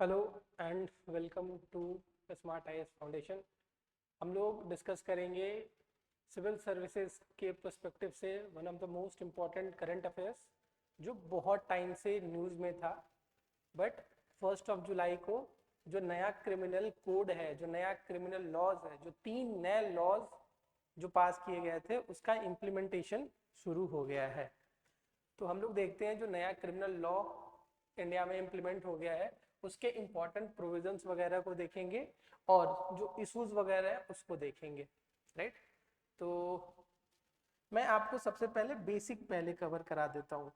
Hello and welcome to smart IAS foundation. हम लोग discuss करेंगे सिविल सर्विसेज के पर्सपेक्टिव से one of the most important current affairs जो बहुत टाइम से न्यूज़ में था, बट 1 जुलाई को जो नया क्रिमिनल कोड है, जो नया क्रिमिनल लॉज है, जो 3 नए लॉज जो पास किए गए थे उसका इम्प्लीमेंटेशन शुरू हो गया है। तो हम लोग देखते हैं जो नया क्रिमिनल लॉ इंडिया में इम्प्लीमेंट हो गया है उसके इम्पॉर्टेंट प्रोविजंस वगैरह को देखेंगे और जो इश्यूज वगैरह है उसको देखेंगे, राइट। तो मैं आपको सबसे पहले बेसिक पहले कवर करा देता हूँ।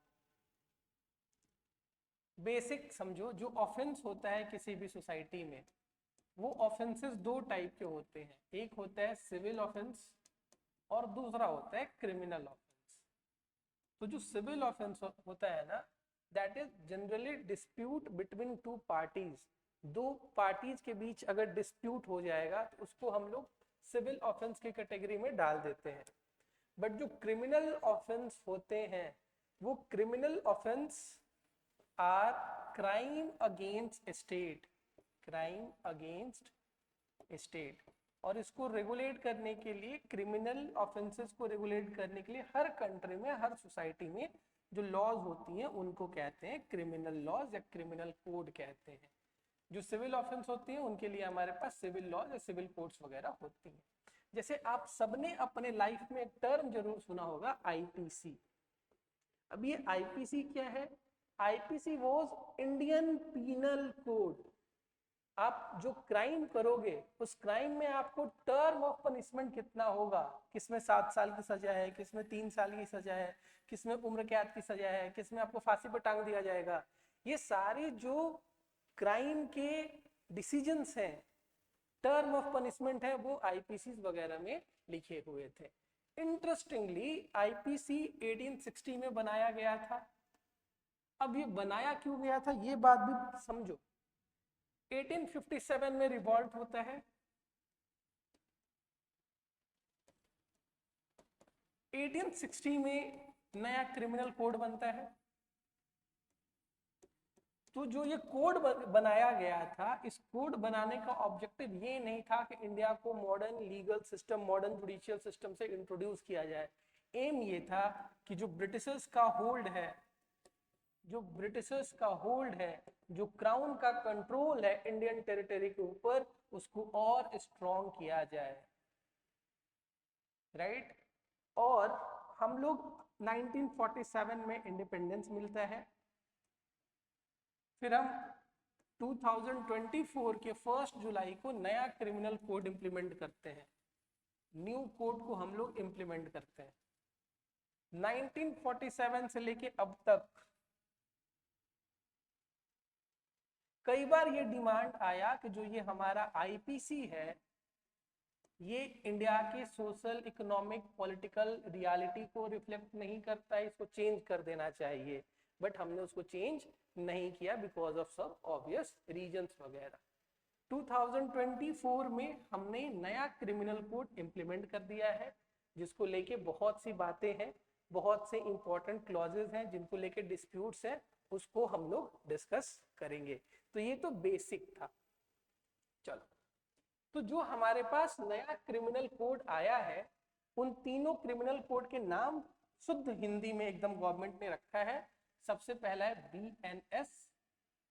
बेसिक समझो, जो ऑफेंस होता है किसी भी सोसाइटी में, वो ऑफेंसेस दो टाइप के होते हैं। एक होता है सिविल ऑफेंस और दूसरा होता है क्रिमिनल ऑफेंस। तो जो सिविल ऑफेंस होता है ना, that is generally dispute between two parties. दो पार्टीज के बीच अगर डिस्प्यूट हो जाएगा तो उसको हम लोग सिविल ऑफेंस की कैटेगरी में डाल देते हैं। बट जो क्रिमिनल ऑफेंस होते हैं वो criminal offence are crime against state, crime against state. और इसको रेगुलेट करने के लिए, क्रिमिनल ऑफेंसेस को रेगुलेट करने के लिए हर कंट्री में, हर सोसाइटी में जो लॉज होती हैं उनको कहते हैं क्रिमिनल लॉज या क्रिमिनल कोड कहते हैं। जो सिविल ऑफेंस होती हैं उनके लिए हमारे पास सिविल लॉज या सिविल कोड्स वगैरह होती हैं। जैसे आप सबने अपने लाइफ में एक टर्म जरूर सुना होगा, आईपीसी। अब ये आईपीसी क्या है? IPC was Indian penal code. आप जो क्राइम करोगे उस क्राइम में आपको टर्म ऑफ पनिशमेंट कितना होगा, किसमें 7 साल की सजा है, किसमें 3 साल की सजा है, किसमें उम्र कैद की सजा है, किसमें आपको फांसी पर टांग दिया जाएगा, ये सारी जो क्राइम के डिसीजंस हैं, टर्म ऑफ पनिशमेंट है, वो आईपीसी वगैरह में लिखे हुए थे। इंटरेस्टिंगली आईपीसी 1860 में बनाया गया था। अब ये बनाया क्यों गया था ये बात भी समझो। 1857 में रिवॉल्ट होता है, 1860 में नया क्रिमिनल कोड बनता है। तो जो ये कोड बनाया गया था, इस कोड बनाने का ऑब्जेक्टिव ये नहीं था कि इंडिया को modern legal system, modern judicial system से इंट्रोड्यूस किया जाए। एम ये था कि जो ब्रिटिशर्स का होल्ड है, जो ब्रिटिशर्स का होल्ड है, जो क्राउन का कंट्रोल है इंडियन टेरिटरी के ऊपर, उसको और स्ट्रॉन्ग किया जाए, राइट। और हम लोग 1947 में इंडिपेंडेंस मिलता है। फिर हम 2024 के 1 जुलाई को नया क्रिमिनल कोड इंप्लीमेंट करते हैं। न्यू कोड को हम लोग इंप्लीमेंट करते हैं। 1947 से लेके अब तक कई बार ये डिमांड आया कि जो ये हमारा आईपीसी है, ये इंडिया के सोशल, इकोनॉमिक, पॉलिटिकल रियलिटी को रिफ्लेक्ट नहीं करता है, इसको चेंज कर देना चाहिए। बट हमने उसको चेंज नहीं किया बिकॉज ऑफ सब ऑब्वियस रीजंस वगैरह। 2024 में हमने नया क्रिमिनल कोड इंप्लीमेंट कर दिया है, जिसको लेके बहुत सी बातें हैं, बहुत से इंपॉर्टेंट क्लॉजेज हैं जिनको लेके डिस्प्यूट्स हैं, उसको हम लोग डिस्कस करेंगे। तो ये तो बेसिक था। चलो, तो जो हमारे पास नया क्रिमिनल कोड आया है, उन तीनों क्रिमिनल कोड के नाम शुद्ध हिंदी में एकदम गवर्नमेंट ने रखा है। सबसे पहला है BNS,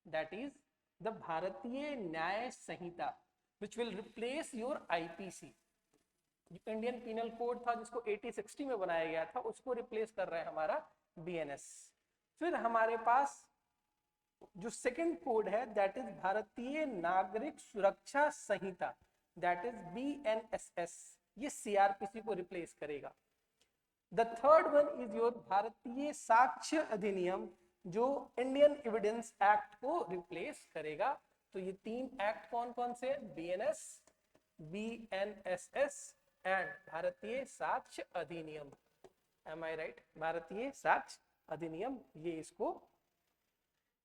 that is the Bharatiya Nyaya Sanhita, which will replace your IPC. Indian penal code था जिसको 1860 में बनाया गया था, उसको रिप्लेस कर रहा है हमारा बीएनएस। फिर हमारे पास जो सेकंड कोड है, दैट इज भारतीय नागरिक सुरक्षा संहिता, दैट इज बीएनएसएस। ये सीआरपीसी को रिप्लेस करेगा। The third one is your भारतीय साक्ष्य अधिनियम, जो इंडियन एविडेंस एक्ट को रिप्लेस करेगा। तो ये 3 एक्ट कौन कौन से? बीएनएस, बीएनएसएस एंड भारतीय साक्ष्य अधिनियम। एम आई राइट? भारतीय साक्ष्य अधिनियम, ये इसको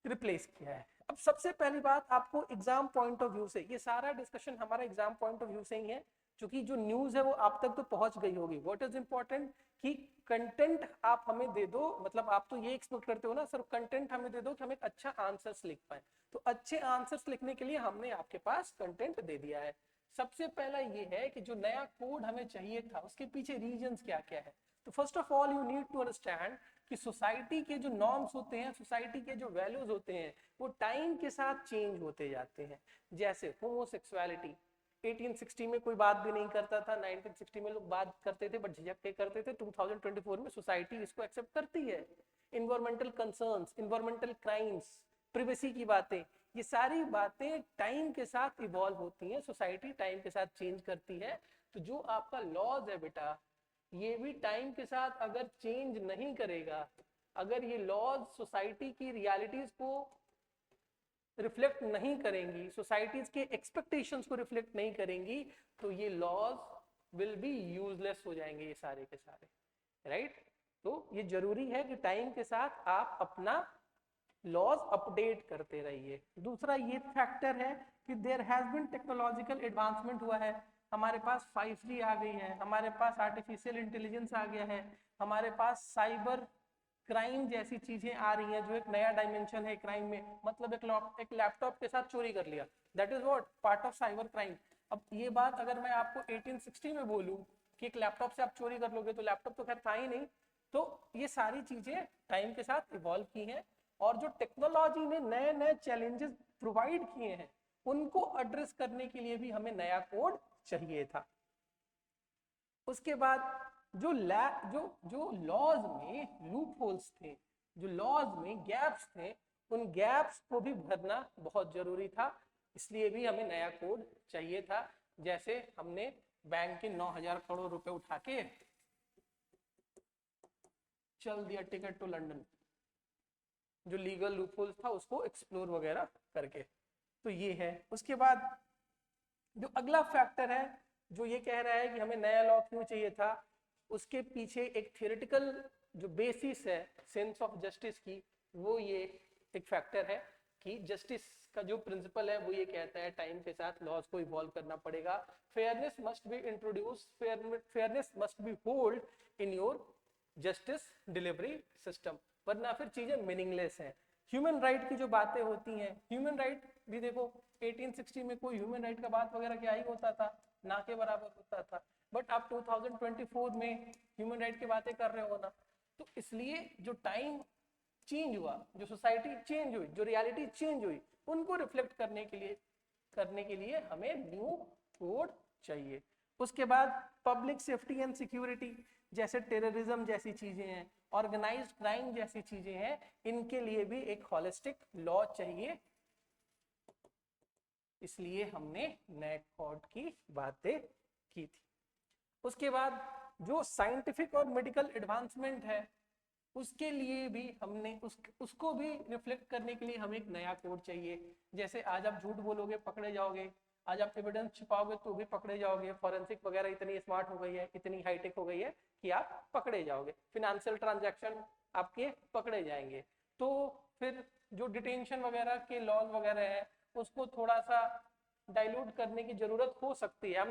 रिप्लेस किया है। अब सबसे पहली बात आपको एग्जाम पॉइंट ऑफ व्यू से, ये सारा डिस्कशन हमारा एग्जाम पॉइंट ऑफ व्यू से ही है। क्योंकि जो न्यूज है वो आप तक तो पहुंच गई होगी। व्हाट इज इंपॉर्टेंट कि कंटेंट आप हमें दे दो, मतलब आप तो ये एक्सपेक्ट करते हो ना सर कंटेंट हमें दे दो कि हम एक अच्छा आंसर्स लिख पाए। तो अच्छे आंसर्स लिखने के लिए हमने आपके पास कंटेंट दे दिया है। सबसे पहला ये है कि जो नया कोड हमें चाहिए था उसके पीछे रीजंस क्या क्या है। तो first of all you need to understand कि सोसाइटी के जो नॉर्म्स होते हैं, सोसाइटी के जो वैल्यूज होते हैं, वो टाइम के साथ चेंज होते जाते हैं। जैसे होमोसेक्सुअलिटी 1860 में कोई बात भी नहीं करता था, 1960 में लोग बात करते थे बट झिझक के करते थे, 2024 में सोसाइटी इसको एक्सेप्ट करती है। Environmental concerns, environmental crimes, privacy की बातें, ये सारी बातें टाइम के साथ इवॉल्व होती हैं, सोसाइटी टाइम के साथ चेंज करती है। तो जो आपका लॉज है बेटा, ये भी टाइम के साथ अगर चेंज नहीं करेगा, अगर ये लॉज सोसाइटी की रियलिटीज को रिफ्लेक्ट नहीं करेंगी, सोसाइटीज के एक्सपेक्टेशंस को रिफ्लेक्ट नहीं करेंगी, तो ये लॉज विल बी यूजलेस हो जाएंगे ये सारे के सारे, राइट। तो ये जरूरी है कि टाइम के साथ आप अपना लॉज अपडेट करते रहिए। दूसरा ये फैक्टर है कि there has been technological advancement हुआ है, हमारे पास 5G आ गई है, हमारे पास आर्टिफिशियल इंटेलिजेंस आ गया है, हमारे पास साइबर क्राइम जैसी चीजें आ रही हैं जो एक नया डायमेंशन है क्राइम में। मतलब एक लैपटॉप के साथ चोरी कर लिया, that is what part of cyber crime. अब ये बात अगर मैं आपको 1860 में बोलूं कि एक लैपटॉप से आप चोरी कर लोगे, तो लैपटॉप तो खैर था ही नहीं। तो ये सारी चीजें टाइम के साथ इवॉल्व की हैं, और जो टेक्नोलॉजी ने नए नए चैलेंजेस प्रोवाइड किए हैं उनको एड्रेस करने के लिए भी हमें नया कोड चाहिए था। उसके बाद जो जो लॉज में लूप होल्स थे, जो लॉज में गैप्स थे, उन गैप्स को भी भरना बहुत जरूरी था, इसलिए भी हमें नया कोड चाहिए था। जैसे हमने बैंक के 9,000 करोड़ रुपए उठा के चल दिया टिकट टू लंदन, जो लीगल लूप होल्स था उसको एक्सप्लोर वगैरह करके। तो ये है। उसके बाद जो अगला फैक्टर है जो ये कह रहा है कि हमें नया लॉ क्यों चाहिए था, उसके पीछे एक थियोरेटिकल जो बेसिस है सेंस ऑफ जस्टिस की, वो ये एक फैक्टर है कि जस्टिस का जो प्रिंसिपल है वो ये कहता है टाइम के साथ लॉज को इवॉल्व करना पड़ेगा, fairness must be introduce, fairness must be hold in your justice delivery system, वरना फिर चीजें मीनिंगलेस हैं। ह्यूमन राइट की जो बातें होती हैं, ह्यूमन राइट भी देखो 1860 में कोई ह्यूमन राइट का बात वगैरह क्या ही होता था, ना के बराबर होता था। बट आप 2024 में ह्यूमन राइट की बातें कर रहे हो ना, तो इसलिए जो टाइम चेंज हुआ, जो सोसाइटी चेंज हुई, जो रियलिटी चेंज हुई, उनको रिफ्लेक्ट करने के लिए हमें न्यू कोड चाहिए। उसके बाद पब्लिक सेफ्टी एंड सिक्योरिटी, जैसे टेररिज्म जैसी चीजें हैं, ऑर्गेनाइज्ड क्राइम जैसी चीजें हैं, इनके लिए भी एक होलिस्टिक लॉ चाहिए, इसलिए हमने नए कोड की बातें की थी। उसके बाद जो साइंटिफिक और मेडिकल एडवांसमेंट है उसके लिए भी हमने उसको भी रिफ्लेक्ट करने के लिए हमें एक नया कोड चाहिए। जैसे आज आप झूठ बोलोगे पकड़े जाओगे, आज आप एविडेंस छिपाओगे तो भी पकड़े जाओगे, फॉरेंसिक वगैरह इतनी स्मार्ट हो गई है, इतनी हाईटेक हो गई है कि आप पकड़े जाओगे, फिनेंशियल ट्रांजैक्शन आपके पकड़े जाएंगे। तो फिर जो डिटेंशन वगैरह के लॉज वगैरह है उसको थोड़ा सा डाइल्यूट करने की जरूरत हो सकती है। आई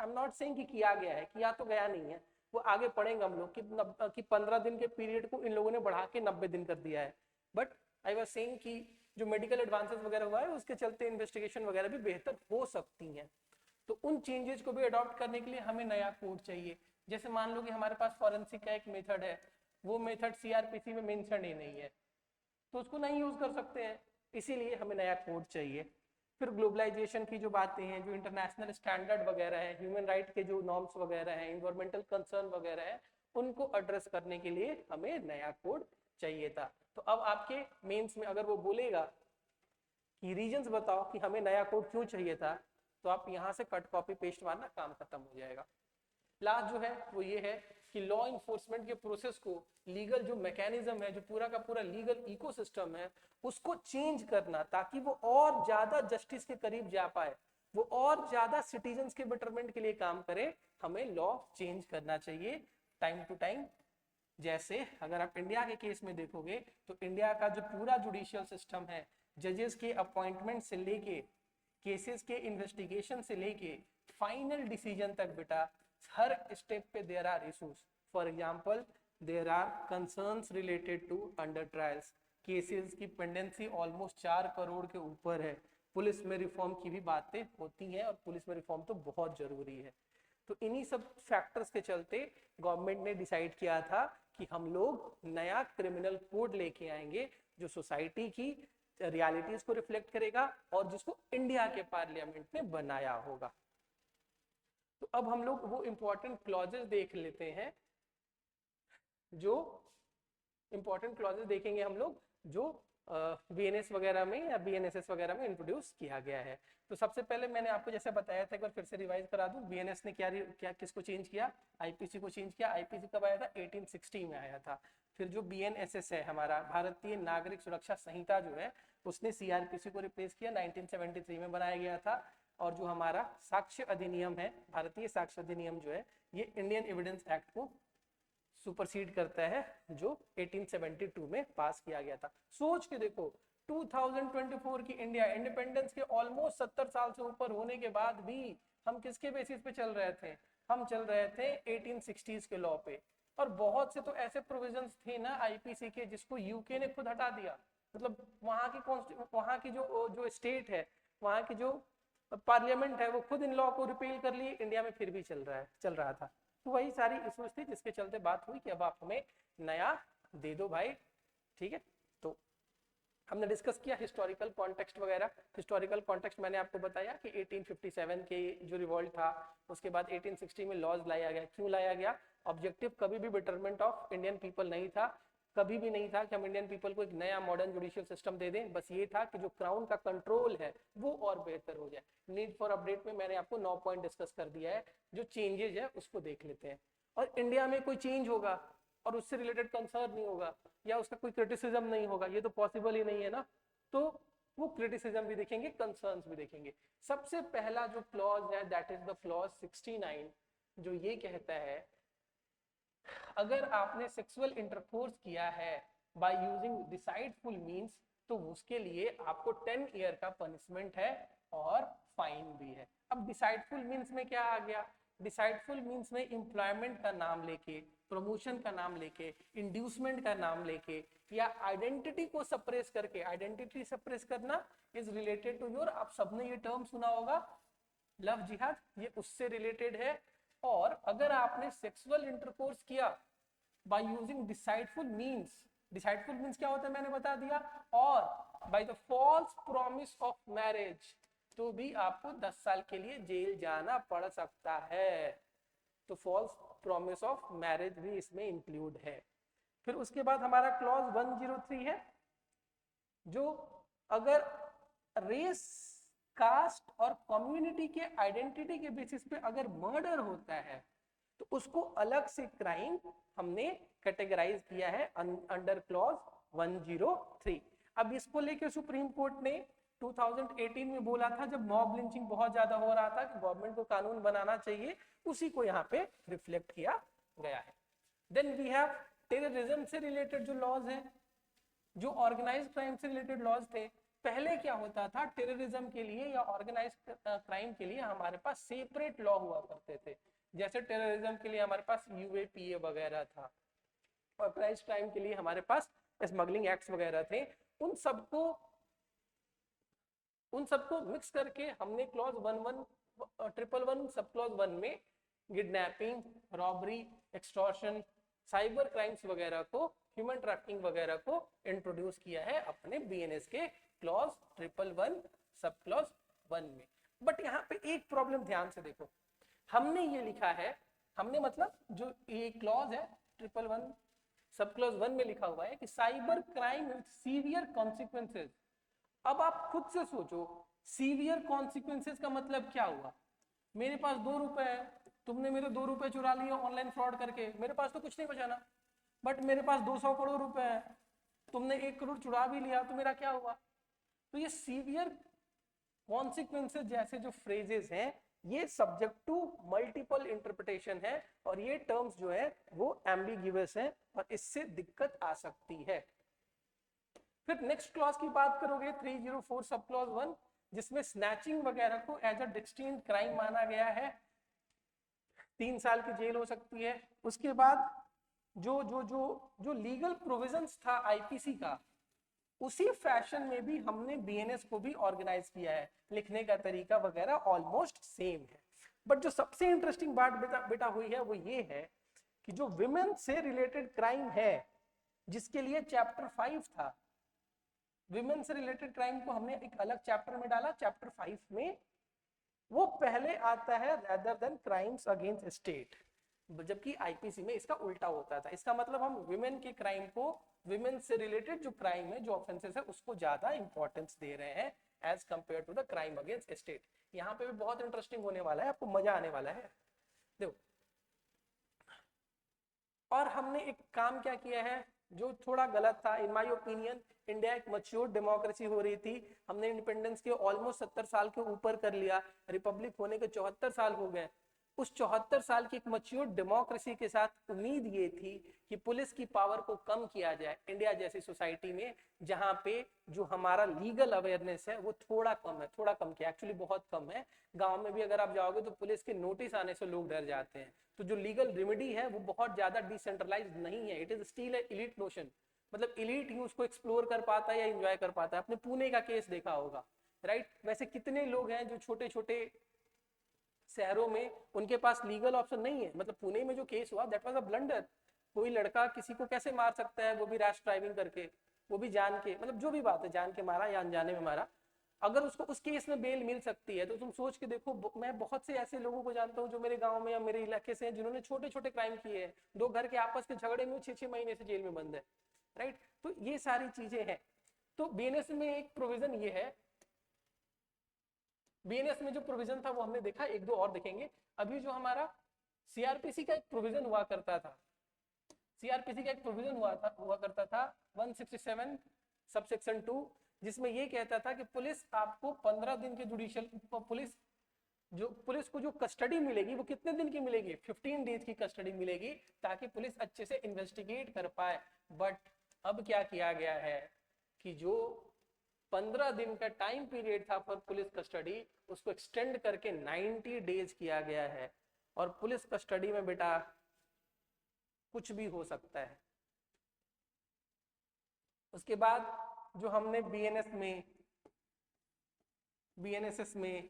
एम नॉट सेइंग कि किया गया है, किया तो गया नहीं है, वो आगे पढ़ेंगे हम लोग कि 15 दिन के पीरियड को इन लोगों ने बढ़ा के 90 दिन कर दिया है। बट आई वाज सेइंग कि जो मेडिकल एडवांसेस वगैरह हुआ है उसके चलते इन्वेस्टिगेशन वगैरह भी बेहतर हो सकती हैं। तो उन चेंजेस को भी अडॉप्ट करने के लिए हमें नया कोड चाहिए। जैसे मान लो कि हमारे पास फॉरेंसिक का एक मेथड है, वो मेथड सीआरपीसी में मेंशन ही नहीं है, तो उसको नहीं यूज कर सकते हैं, इसीलिए हमें नया कोड चाहिए। फिर ग्लोबलाइजेशन की जो बातें हैं, जो इंटरनेशनल स्टैंडर्ड वगैरह है, ह्यूमन राइट के जो नॉर्म्स वगैरह हैं, इन्वायरमेंटल कंसर्न वगैरह है, उनको एड्रेस करने के लिए हमें नया कोड चाहिए था। तो अब आपके मेंस में अगर वो बोलेगा कि रीजंस बताओ कि हमें नया कोड क्यों चाहिए था, तो आप यहाँ से कट कॉपी पेस्ट मारना, काम खत्म हो जाएगा। लास्ट जो है वो ये है कि लॉ इन्फोर्समेंट के प्रोसेस को, लीगल जो मैकेनिज्म है, जो पूरा का पूरा लीगल इकोसिस्टम है, उसको चेंज करना ताकि वो और ज्यादा जस्टिस के करीब जा पाए, वो और ज्यादा सिटीजन्स के बेटरमेंट के लिए काम करे, हमें लॉ चेंज करना चाहिए टाइम टू टाइम। जैसे अगर आप इंडिया के केस में देखोगे तो इंडिया का जो पूरा जुडिशियल सिस्टम है, जजेस के अपॉइंटमेंट से लेके केसेस के इन्वेस्टिगेशन से लेके फाइनल डिसीजन तक बेटा हर स्टेप पे there are issues. For example there are concerns related to under trials. Cases की पेंडेंसी ऑलमोस्ट 4 करोड़ के ऊपर है. पुलिस में रिफॉर्म की भी बातें होती हैं और पुलिस में रिफॉर्म तो बहुत जरूरी है. तो इन्हीं सब फैक्टर्स के चलते गवर्नमेंट ने डिसाइड किया था कि हम लोग नया क्रिमिनल कोड लेके आएंगे जो सोसाइटी की रियलिटीज को रिफ्लेक्ट करेगा और जिसको इंडिया के पार्लियामेंट ने बनाया होगा. तो अब हम लोग वो इंपॉर्टेंट क्लॉजेस देख लेते हैं, जो इंपॉर्टेंट क्लॉजेस देखेंगे हम लोग जो बीएनएस वगैरह में या बीएनएसएस वगैरह में इंट्रोड्यूस किया गया है. तो सबसे पहले मैंने आपको जैसे बताया था, एक बार फिर से रिवाइज करा दूं, बीएनएस ने क्या किसको चेंज किया, आईपीसी को चेंज किया. आईपीसी कब आया था, 1860 में आया था. फिर जो बीएनएसएस है हमारा भारतीय नागरिक सुरक्षा संहिता जो है, उसने सीआरपीसी को रिप्लेस किया, 1973 में बनाया गया था. और जो हमारा साक्ष्य अधिनियम है, भारतीय साक्ष्य अधिनियम जो है, ये इंडियन एविडेंस एक्ट को सुपरसीड करता है जो 1872 में पास किया गया था. सोच के देखो 2024 की इंडिया इंडिपेंडेंस के ऑलमोस्ट 70 साल से ऊपर होने के बाद भी हम किसके बेसिस पे चल रहे थे, हम चल रहे थे 1860s के लॉ पे. और बहुत से तो ऐसे प्रोविजंस थे ना आईपीसी के जिसको यूके ने खुद हटा दिया. मतलब वहां की जो स्टेट है, वहां की जो पार्लियामेंट है, वो खुद इन लॉ को रिपील कर लिए, इंडिया में फिर भी चल रहा था. तो वही सारी इश्यूज थी जिसके चलते बात हुई कि अब आप हमें नया दे दो भाई. ठीक है, तो हमने डिस्कस किया हिस्टोरिकल कॉन्टेक्स्ट वगैरह. हिस्टोरिकल कॉन्टेक्स्ट मैंने आपको बताया कि 1857 के जो रिवॉल्ट था, उसके बाद 1860 में लॉज लाया गया. क्यों लाया गया? ऑब्जेक्टिव कभी भी बेटरमेंट ऑफ इंडियन पीपल नहीं था, कभी भी नहीं था कि हम इंडियन पीपल को एक नया मॉडर्न जुडिशियल सिस्टम दे दें. बस ये था कि जो क्राउन का कंट्रोल है वो और बेहतर हो जाए. नीड फॉर अपडेट में मैंने आपको 9 पॉइंट डिस्कस कर दिया है. जो चेंजेज है उसको देख लेते हैं. और इंडिया में कोई चेंज होगा और उससे रिलेटेड कंसर्न नहीं होगा या उसका कोई क्रिटिसिज्म नहीं होगा, ये तो पॉसिबल ही नहीं है ना. तो वो क्रिटिसिज्म भी देखेंगे, कंसर्न्स भी देखेंगे. सबसे पहला जो क्लॉज है दैट इज द क्लॉज 69, जो ये कहता है अगर आपने सेक्सुअल इंटरकोर्स किया है बाय यूजिंग डिसाइडफुल मींस तो उसके लिए आपको 10 ईयर का पनिशमेंट है और फाइन भी है. अब डिसाइडफुल मींस में क्या आ गया? डिसाइडफुल मींस में एम्प्लॉयमेंट का नाम लेके, प्रमोशन का नाम लेके, इंड्यूसमेंट का नाम लेके या आइडेंटिटी को सप्रेस करके. आइडेंटिटी सप्रेस करना इज रिलेटेड टू योर, आप सबने ये टर्म सुना होगा, लव जिहाद, ये उससे रिलेटेड है. और अगर आपने सेक्सुअल इंटरकोर्स किया by using deceitful means, deceitful means क्या होता है मैंने बता दिया, और by the false promise of marriage, तो भी आपको 10 साल के लिए जेल जाना पड़ सकता है. तो फॉल्स प्रॉमिस ऑफ मैरिज भी इसमें इंक्लूड है. फिर उसके बाद हमारा क्लॉज 103 है, जो अगर रेस, कास्ट और कम्युनिटी के आइडेंटिटी के बेसिस पे अगर मर्डर होता है तो उसको अलग से क्राइम हमने कैटेगराइज किया है अंडर क्लॉज 103. अब इसको लेकर सुप्रीम कोर्ट ने 2018 में बोला था, जब मॉब लिंचिंग बहुत ज्यादा हो रहा था, कि गवर्नमेंट को कानून बनाना चाहिए, उसी को यहाँ पे रिफ्लेक्ट किया गया है. देन वी हैव टेररिज्म से रिलेटेड जो लॉज हैं, जो ऑर्गेनाइज्ड क्राइम से रिलेटेड लॉज थे. पहले क्या होता था, टेररिज्म के लिए या ऑर्गेनाइज्ड क्राइम के लिए हमारे पास सेपरेट लॉ हुआ करते थे. जैसे टेररिज्म के लिए हमारे पास यूएपीए वगैरह था, ऑर्गेनाइज्ड क्राइम के लिए हमारे पास स्मगलिंग एक्ट्स वगैरह थे. उन सबको मिक्स करके हमने क्लॉज 111 सब क्लॉज 1 में kidnapping, robbery, extortion, cyber crimes वगैरह को, ह्यूमन ट्रैफिकिंग वगैरह को इंट्रोड्यूस किया है अपने बीएनएस के क्लॉज 111 सब क्लॉज 1 में. बट यहाँ पे एक प्रॉब्लम ध्यान से देखो, हमने ये लिखा है, हमने मतलब जो ये क्लॉज है 111 सब क्लॉज 1 में लिखा हुआ है कि cyber crime with severe consequences. अब आप खुद से सोचो, सीवियर कॉन्सिक्वेंसेज का मतलब क्या हुआ? मेरे पास 2 रुपए है, तुमने मेरे 2 रुपए चुरा लिए ऑनलाइन फ्रॉड करके, मेरे पास तो कुछ नहीं बचा ना. बट मेरे पास 200 करोड़ रुपए है, तुमने 1 करोड़ चुरा भी लिया, तो मेरा क्या हुआ? तो ये सीवियर कॉन्सिक्वेंसेज जैसे जो फ्रेजेस हैं, ये सब्जेक्ट टू मल्टीपल इंटरप्रिटेशन है, और ये टर्म्स जो है वो एम्बिग्यूअस है और इससे दिक्कत आ सकती है. फिर नेक्स्ट क्लॉज की बात करोगे 304 सब क्लॉज 1, जिसमें स्नैचिंग वगैरह को एज अ डिस्टिंक्ट क्राइम माना गया है, 3 साल की जेल हो सकती है। उसके बाद जो जो जो जो लीगल प्रोविजंस था आईपीसी का, उसी फैशन में भी हमने बीएनएस को भी ऑर्गेनाइज किया है, लिखने का तरीका वगैरह ऑलमोस्ट सेम है। बट जो सबसे इंटरेस्टिंग बात बेटा हुई है वो ये है कि जो विमेन से रिलेटेड क्राइम है, जिसके लिए चैप्टर 5 था, विमेन से रिलेटेड क्राइम को हमने एक अलग चैप्टर में डाला, चैप्टर 5 में वो पहले आता है rather than crimes against state, जबकि आईपीसी में इसका उल्टा होता था। इसका मतलब हम विमेन के क्राइम को, विमेन से रिलेटेड जो क्राइम है, जो ऑफेंसेस है, उसको ज्यादा इंपॉर्टेंस दे रहे हैं as compared to the crime against state. यहाँ पे भी बहुत इंटरेस्टिंग होने वाला है, आपको मजा आने वाला है। देखो, और हमने एक काम क्या किया है जो थोड़ा गलत था इन माय ओपिनियन। इंडिया एक मैच्योर डेमोक्रेसी हो रही थी, हमने इंडिपेंडेंस के ऑलमोस्ट 70 साल के ऊपर कर लिया, रिपब्लिक होने के 74 साल हो गए। उस 74 साल की एक मैच्योर डेमोक्रेसी के साथ उम्मीद ये थी कि पुलिस की पावर को कम किया जाए इंडिया जैसी सोसाइटी में, जहां पे जो हमारा लीगल अवेयरनेस है वो थोड़ा कम है, थोड़ा कम क्या एक्चुअली बहुत कम है। गांव में भी अगर आप जाओगे तो पुलिस के नोटिस आने से लोग डर जाते हैं। तो जो लीगल रेमेडी है वो बहुत ज्यादा डिसेंट्रलाइज्ड नहीं है, it is still elite notion. मतलब एलीट ही उसको एक्सप्लोर कर पाता है या एंजॉय कर पाता है। आपने पुणे का केस देखा होगा, राइट? वैसे कितने लोग हैं जो छोटे छोटे शहरों में उनके पास लीगल ऑप्शन नहीं है। मतलब पुणे में जो केस हुआ दैट वाज अ ब्लंडर। कोई लड़का किसी को कैसे मार सकता है, वो भी रैश ड्राइविंग करके, वो भी जान के, मतलब जो भी बात है, जान के मारा या अनजाने में मारा। अगर उसको उस केस में बेल मिल सकती है तो तुम सोच के देखो, मैं बहुत से ऐसे लोगों को जानता हूँ जो मेरे गांव में या मेरे इलाके से हैं, जिन्होंने छोटे छोटे क्राइम किए हैं, दो घर के आपस के झगड़े में 6-6 महीने से जेल में बंद है, राइट? तो ये सारी चीजें हैं। तो बीएनएस में एक प्रोविजन ये है, बीएनएस में जो प्रोविजन था वो हमने देखा, एक दो और देखेंगे। अभी जो हमारा सीआरपीसी का एक प्रोविजन हुआ करता था, सीआरपीसी का एक प्रोविजन हुआ करता था 167 सबसेक्शन 2, जिसमें ये कहता था कि पुलिस आपको 15 दिन के जुडिशियल, पुलिस को जो कस्टडी मिलेगी वो कितने दिन की मिलेगी, 15 डेज की कस्टडी मिलेगी, ताकि पुलिस अच्छे से इन्वेस्टिगेट कर पाए। बट अब क्या किया गया है कि जो 15 दिन का टाइम पीरियड था फॉर पुलिस कस्टडी, उसको एक्सटेंड करके 90 डेज किया गया है। और पुलिस कस्टडी में बेटा कुछ भी हो सकता है। उसके बाद जो हमने बीएनएसएस में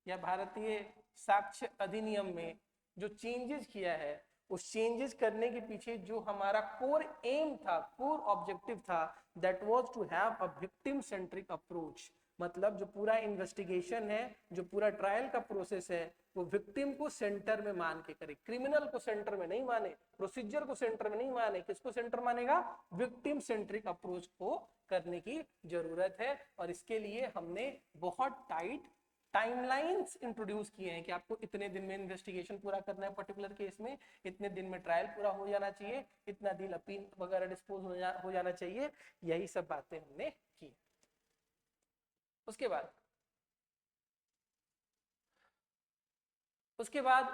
या भारतीय साक्ष्य अधिनियम में जो चेंजेस किया है, उस चेंजेस करने के पीछे जो हमारा कोर एम था, कोर ऑब्जेक्टिव था, that was to have a victim centric approach. मतलब जो पूरा इन्वेस्टिगेशन है, जो पूरा ट्रायल का प्रोसेस है, वो विक्टिम को सेंटर में मान के करे, क्रिमिनल को सेंटर में नहीं माने, प्रोसीजर को सेंटर में नहीं माने। किसको सेंटर मानेगा? विक्टिम सेंट्रिक अप्रोच को करने की जरूरत है। और इसके लिए हमने बहुत टाइट टाइमलाइंस इंट्रोड्यूस किए हैं कि आपको इतने दिन में इन्वेस्टिगेशन पूरा करना है पर्टिकुलर केस में, इतने दिन में ट्रायल पूरा हो जाना चाहिए, इतना दिन अपील वगैरह डिस्पोज हो जाना चाहिए। यही सब बातें हमने की। उसके बाद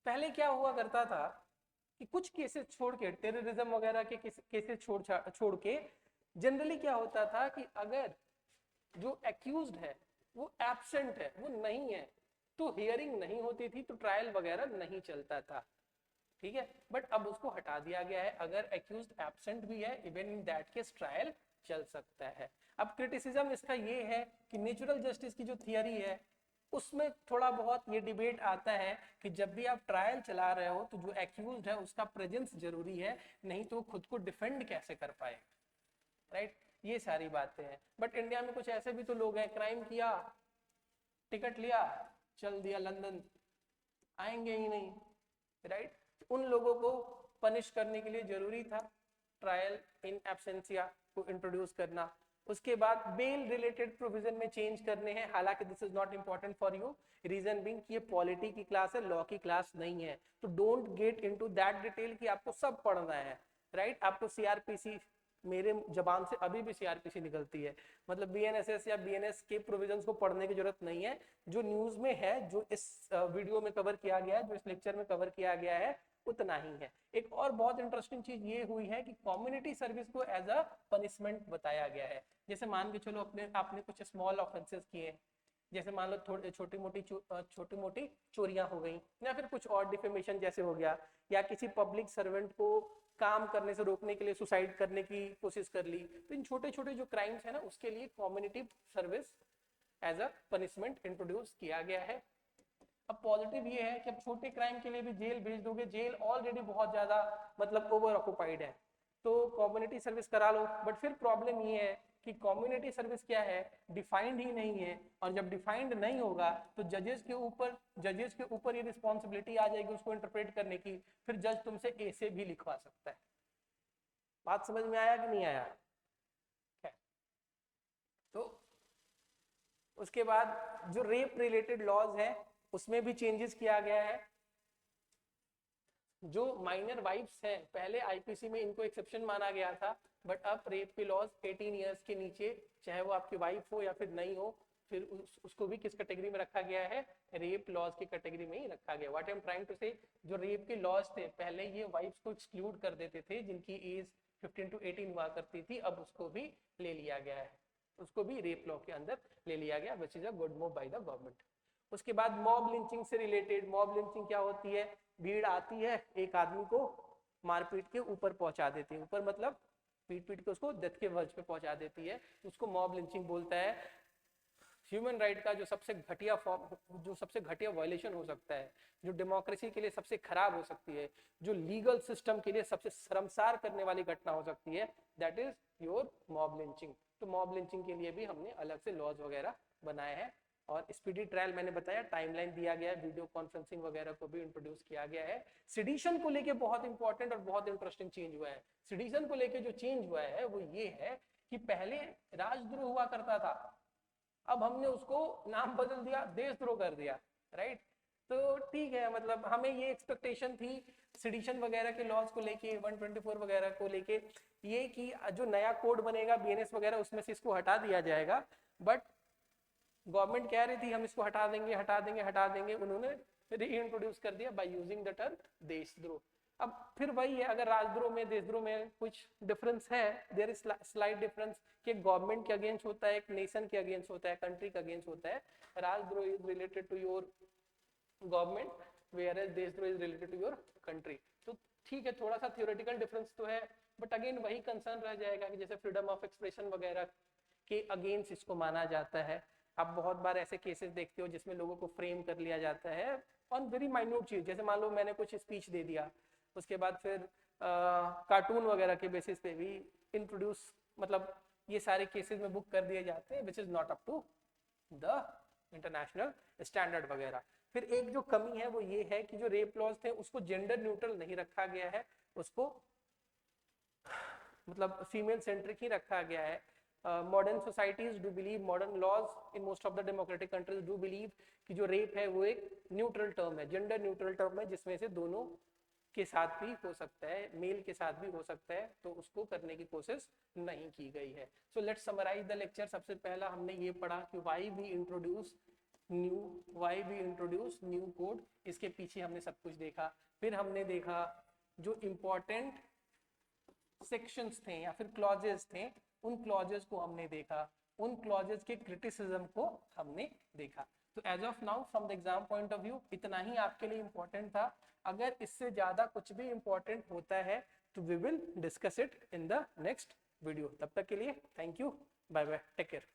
पहले क्या हुआ करता था कि कुछ केसेस छोड़ के, टेररिज्म वगैरह के केसेस छोड़ के, जनरली क्या होता था कि अगर जो एक्यूज्ड है वो एब्सेंट है, वो नहीं है, तो हियरिंग नहीं होती थी, तो ट्रायल वगैरह नहीं चलता था, ठीक है? बट अब उसको हटा दिया गया है। अगर एक्यूज्ड एब्सेंट भी है, even in that case trial चल सकता है। अब क्रिटिसिज्म इसका ये है कि नेचुरल जस्टिस की जो थियरी है उसमें थोड़ा बहुत ये डिबेट आता है कि जब भी आप ट्रायल चला रहे हो तो जो एक्यूज्ड है उसका प्रेजेंस जरूरी है, नहीं तो खुद को डिफेंड कैसे कर पाए, राइट? ये सारी बातें हैं। बट इंडिया में कुछ ऐसे भी तो लोग हैं, क्राइम किया, टिकट लिया, चल दिया लंदन, आएंगे ही नहीं, राइट? उन लोगों को पनिश करने के लिए जरूरी था ट्रायल इन एब्सेंसिया को इंट्रोड्यूस करना। उसके बाद बेल रिलेटेड प्रोविजन में चेंज करने हैं, हालांकि this is not important for you, reason being कि ये पॉलिटी की क्लास है, लॉ की क्लास नहीं है, तो don't get into that detail कि आपको सब पढ़ना है, राइट? आपको सीआरपीसी, मेरे जबान से अभी भी सीआरपीसी निकलती है, मतलब बीएनएसएस या बीएनएस के प्रोविजंस को पढ़ने की जरूरत नहीं है। जो न्यूज में है, जो इस वीडियो में कवर किया गया है, जो इस लेक्चर में कवर किया गया है, उतना ही है। एक और बहुत इंटरेस्टिंग चीज ये हुई है कि कम्युनिटी सर्विस को एज अ पनिशमेंट बताया गया है। जैसे मान के चलो अपने आपने कुछ स्मॉल ऑफेंसेस किए, जैसे मान लो छोटी मोटी चोरियां हो गई, या फिर कुछ और डिफेमेशन जैसे हो गया, या किसी पब्लिक सर्वेंट को काम करने से रोकने के लिए सुसाइड करने की कोशिश कर ली। तो इन छोटे छोटे जो क्राइम्स है ना, उसके लिए community service as a punishment introduce किया गया है। अब पॉजिटिव ये है कि अब छोटे क्राइम के लिए भी जेल भेज दोगे, जेल ऑलरेडी बहुत ज्यादा मतलब ओवर ऑक्यूपाइड है, तो कम्युनिटी सर्विस करा लो। बट फिर प्रॉब्लम ये है कि कम्युनिटी सर्विस क्या है, डिफाइंड ही नहीं है, और जब डिफाइंड नहीं होगा तो जजेस के ऊपर ये रिस्पॉन्सिबिलिटी आ जाएगी उसको इंटरप्रेट करने की। फिर जज तुमसे ऐसे भी लिखवा सकता है। बात समझ में आया कि नहीं आया? तो उसके बाद जो रेप रिलेटेड लॉज है उसमें भी चेंजेस किया गया है। जो माइनर वाइफ्स हैं, पहले आईपीसी में इनको एक्सेप्शन माना गया था, बट अब रेप के लॉज 18 इयर्स के नीचे, चाहे वो आपकी वाइफ हो या फिर नहीं हो, फिर उसको भी किस कैटेगरी में रखा गया है, रेप लॉज की कैटेगरी में ही रखा गया। What I am trying to say, जो रेप के लॉज थे पहले ये वाइफ्स को एक्सक्लूड कर देते थे जिनकी एज 15 to 18 हुआ करती थी, अब उसको भी ले लिया गया है, उसको भी रेप लॉ के अंदर ले लिया गया, which is a good move by the government. उसके बाद मॉब लिंचिंग से रिलेटेड, मॉब लिंचिंग क्या होती है, भीड़ आती है, एक आदमी को मारपीट के ऊपर पहुंचा देती है, ऊपर मतलब पीट पीट के उसको डेथ के वर्ज पे पहुंचा देती है, उसको मॉब लिंचिंग बोलता है। ह्यूमन राइट का जो सबसे घटिया फॉर्म, जो सबसे घटिया वायलेशन हो सकता है, जो डेमोक्रेसी के लिए सबसे खराब हो सकती है, जो लीगल सिस्टम के लिए सबसे शर्मसार करने वाली घटना हो सकती है, that is your mob lynching. तो मॉब लिंचिंग के लिए भी हमने अलग से लॉज वगैरह बनाए हैं। और स्पीडी ट्रायल मैंने बताया, टाइमलाइन दिया गया है, वीडियो कॉन्फ्रेंसिंग वगैरह को भी इंट्रोड्यूस किया गया है। सिडिशन को लेके बहुत इंपॉर्टेंट और बहुत इंटरेस्टिंग चेंज हुआ है। सिडिशन को लेके जो चेंज हुआ है वो ये है कि पहले राजद्रोह हुआ करता था, अब हमने उसको नाम बदल दिया, देशद्रोह कर दिया, राइट। तो ठीक है, मतलब हमें ये एक्सपेक्टेशन थी सिडिशन वगैरह के लॉज को लेके, 124 वगैरह को लेके, ये कि जो नया कोड बनेगा बीएनएस वगैरह उसमें से इसको हटा दिया जाएगा, बट गवर्नमेंट कह रही थी हम इसको हटा देंगे हटा देंगे हटा देंगे, उन्होंने रीइंट्रोड्यूस कर दिया बाय यूजिंग द टर्म देशद्रोह। अब फिर वही है, अगर राजद्रोह में देशद्रोह में कुछ डिफरेंस है, देयर इज स्लाइट डिफरेंस, कि गवर्नमेंट के अगेंस्ट होता है, एक नेशन के अगेंस्ट होता है, कंट्री के अगेंस्ट होता है। राजद्रोह is related to your government, whereas देशद्रोह is related to your country. तो ठीक है, थोड़ा सा थियोरेटिकल डिफरेंस तो है, बट अगेन वही कंसर्न रह जाएगा कि जैसे फ्रीडम ऑफ एक्सप्रेशन वगैरह के अगेंस्ट इसको माना जाता है। आप बहुत बार ऐसे केसेस देखते हो जिसमें लोगों को फ्रेम कर लिया जाता है ऑन वेरी माइन्यूट चीज, जैसे मान लो मैंने कुछ स्पीच दे दिया, उसके बाद फिर कार्टून वगैरह के बेसिस पे भी इंट्रोड्यूस, मतलब ये सारे केसेस में बुक कर दिए जाते हैं, which is not up to the international standard वगैरह। फिर एक जो कमी है वो ये है कि जो रेप लॉज थे उसको जेंडर न्यूट्रल नहीं रखा गया है, उसको मतलब फीमेल सेंट्रिक ही रखा गया है। Modern societies do believe, modern laws in most of the democratic countries do believe कि जो रेप है वो एक न्यूट्रल टर्म है, जेंडर न्यूट्रल टर्म है, जिसमें से दोनों के साथ भी हो सकता है, मेल के साथ भी हो सकता है, तो उसको करने की कोशिश नहीं की गई है। So let's summarise the lecture. सबसे पहला हमने ये पढ़ा कि why we introduce new code, इसके पीछे हमने सब कुछ देखा। फिर हमने देखा जो इम्पोर्टेंट सेक्शंस थे या फिर क्लॉजेस थे, उन क्लॉजेस को हमने देखा, उन क्लॉजेस के क्रिटिसिज्म को हमने देखा। तो as of now from the exam point of view इतना ही आपके लिए इंपॉर्टेंट था। अगर इससे ज्यादा कुछ भी इंपॉर्टेंट होता है तो we will discuss it in the next video. तब तक के लिए thank you, bye bye, take care.